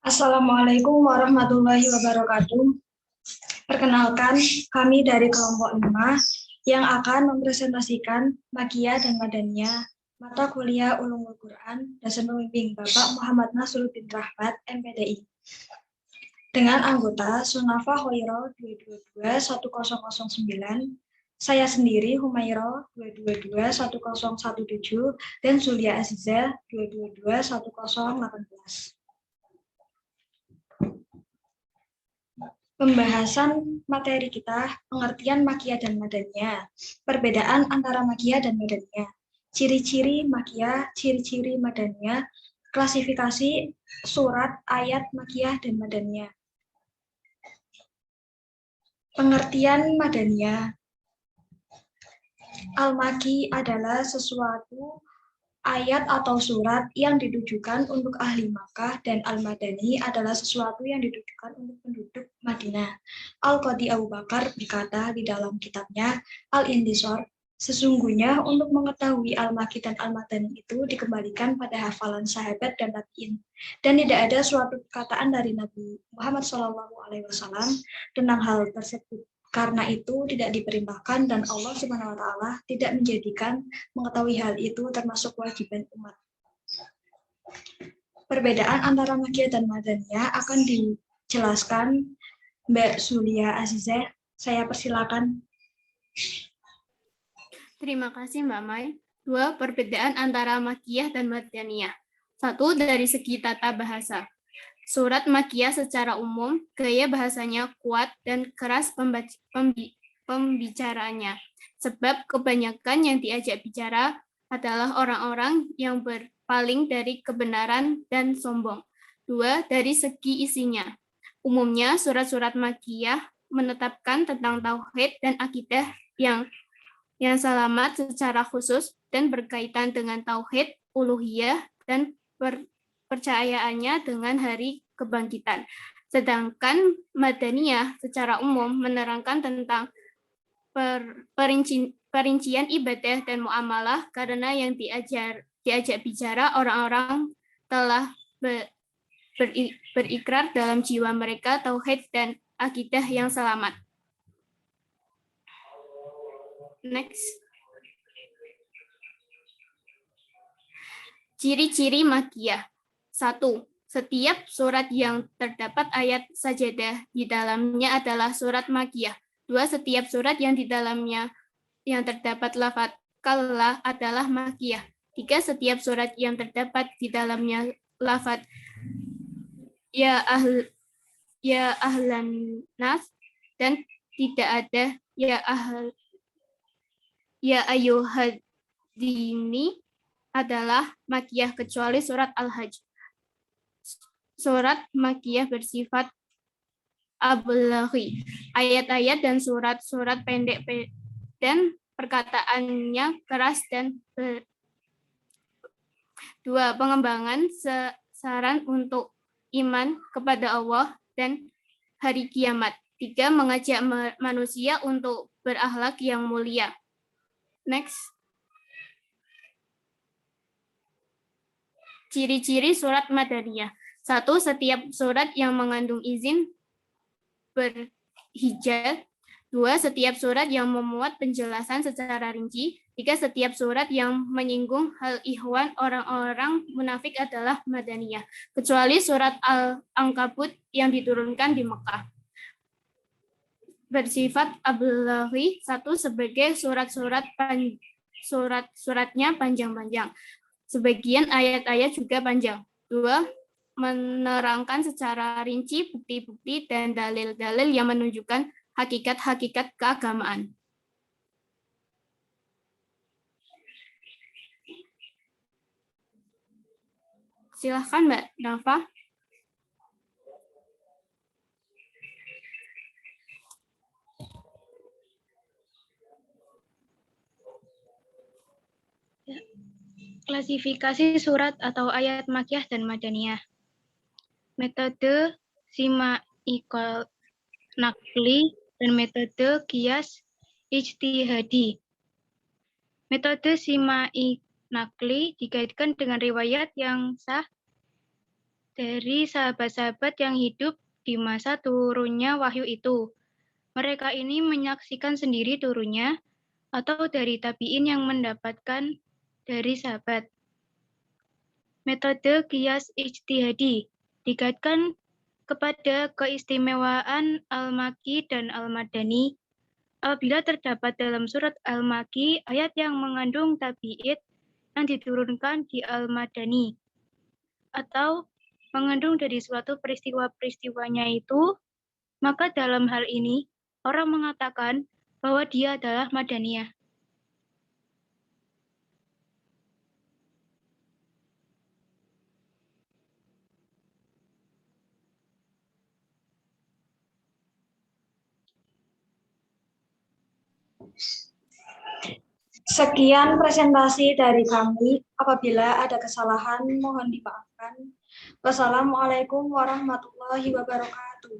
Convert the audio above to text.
Assalamualaikum warahmatullahi wabarakatuh. Perkenalkan, kami dari kelompok 5 yang akan mempresentasikan Makiyah dan Madaniyah mata kuliah Ulumul Quran dan pembimbing Bapak Muhammad Nasruddin Rahmat, MPDI. Dengan anggota Sunafa Hoiro 2221009, saya sendiri Humairo 2221017 dan Zulia Aziza 2221018. Pembahasan materi kita, pengertian Makiyah dan Madaniyah, perbedaan antara Makiyah dan Madaniyah, ciri-ciri Makiyah, ciri-ciri Madaniyah, klasifikasi surat, ayat Makiyah dan Madaniyah. Pengertian Madaniyah. Al-Maki adalah sesuatu ayat atau surat yang ditujukan untuk ahli Makkah, dan Al-Madani adalah sesuatu yang ditujukan untuk penduduk Madinah. Al-Qadhi Abu Bakar berkata di dalam kitabnya Al-Indisor, sesungguhnya untuk mengetahui Al-Maki dan Al-Madani itu dikembalikan pada hafalan sahabat dan tabi'in, dan tidak ada suatu perkataan dari Nabi Muhammad SAW tentang hal tersebut. Karena itu tidak diperintahkan, dan Allah Subhanahu wa Ta'ala tidak menjadikan mengetahui hal itu termasuk kewajiban umat. Perbedaan antara Makiyah dan Madaniyah akan dijelaskan Mbak Zulia Azizah. Saya persilakan. Terima kasih Mbak Mai. 2. Perbedaan antara Makiyah dan Madaniyah. 1. Dari segi tata bahasa. Surat Makiyah secara umum, gaya bahasanya kuat dan keras pembicaraannya, sebab kebanyakan yang diajak bicara adalah orang-orang yang berpaling dari kebenaran dan sombong. 2. Dari segi isinya. Umumnya, surat-surat Makiyah menetapkan tentang tauhid dan akidah yang selamat secara khusus dan berkaitan dengan tauhid, uluhiyah, dan percayaannya dengan hari kebangkitan. Sedangkan Madaniyah secara umum menerangkan tentang perincian ibadah dan muamalah, karena yang diajak bicara orang-orang telah berikrar dalam jiwa mereka tauhid dan akidah yang selamat. Next. Ciri-ciri Makiyah. 1. Setiap surat yang terdapat ayat sajadah di dalamnya adalah surat Makiyah. 2. Setiap surat yang di dalamnya yang terdapat lafaz kallah adalah Makiyah. 3. Setiap surat yang terdapat di dalamnya lafaz ya ahlan nas dan tidak ada ya ayyuhadzini adalah Makiyah, kecuali surat Al-Hajj. Surat Makiyah bersifat ablaghi. Ayat-ayat dan surat-surat pendek dan perkataannya keras dan 2. Pengembangan saran untuk iman kepada Allah dan hari kiamat. 3. Mengajak manusia untuk berakhlak yang mulia. Next. Ciri-ciri surat Madaniyah. 1. Setiap surat yang mengandung izin berhijab. 2. Setiap surat yang memuat penjelasan secara rinci. 3. Setiap surat yang menyinggung hal ikhwan orang-orang munafik adalah Madaniyah, kecuali surat Al-Ankabut yang diturunkan di Mekah. Bersifat ablaghi. 1. Sebagai suratnya panjang-panjang. Sebagian ayat-ayat juga panjang. 2. Menerangkan secara rinci bukti-bukti dan dalil-dalil yang menunjukkan hakikat-hakikat keagamaan. Silahkan Mbak Nafa. Klasifikasi surat atau ayat Makiyah dan Madaniyah. Metode Sima'ikal Nakli dan metode Qiyas Ijtihadi. Metode Sima'i Nakli dikaitkan dengan riwayat yang sah dari sahabat-sahabat yang hidup di masa turunnya wahyu itu. Mereka ini menyaksikan sendiri turunnya atau dari tabiin yang mendapatkan dari sahabat. Metode qiyas ijtihadi dikaitkan kepada keistimewaan Al-Makki dan Al-Madani apabila terdapat dalam surat Al-Makki ayat yang mengandung tabiid yang diturunkan di Al-Madani atau mengandung dari suatu peristiwa-peristiwanya itu, maka dalam hal ini orang mengatakan bahwa dia adalah Madaniyah. Sekian presentasi dari kami. Apabila ada kesalahan, mohon dimaafkan. Wassalamualaikum warahmatullahi wabarakatuh.